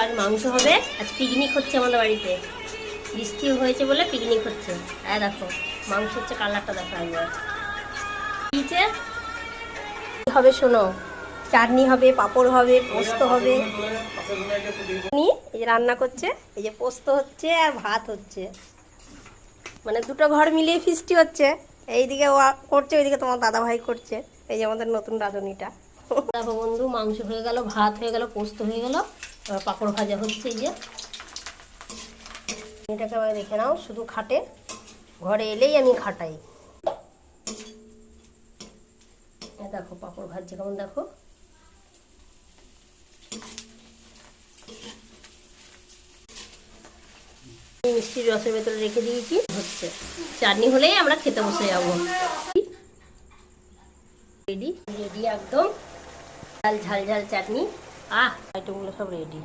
আজ মাংস হবে, আজ পিকনিক হচ্ছে আমাদের বাড়িতে। বৃষ্টি হয়েছে বলে পিকনিক হচ্ছে। দেখো মাংস হচ্ছে, কালারটা দেখো একবার। হবে শোনো, চাটনি হবে, পাঁপড় হবে, পোস্ত হবে। এই যে রান্না করছে, এই যে পোস্ত হচ্ছে আর ভাত হচ্ছে, মানে দুটো ঘর মিলিয়ে ফিস্টি হচ্ছে। এইদিকে ও করছে, ওইদিকে তোমার দাদা ভাই করছে। এই যে আমাদের নতুন রাঁধুনিটা। দেখো বন্ধু, মাংস হয়ে গেল, ভাত হয়ে গেল, পোস্ত হয়ে গেল, পাঁপড় ভাজা হচ্ছে। এই যে এটাকে আবার দেখে নাও, শুধু খাটে, ঘরে এলেই আমি খাটাই। দেখো পাঁপড় ভাজছে কেমন, দেখো। মিষ্টির রসের ভেতরে রেখে দিয়েছি, হচ্ছে। চাটনি হলেই আমরা খেতে বসে যাবো। রেডি রেডি একদম, ঝাল ঝাল ঝাল চাটনি। আইটেমগুলো সব রেডি।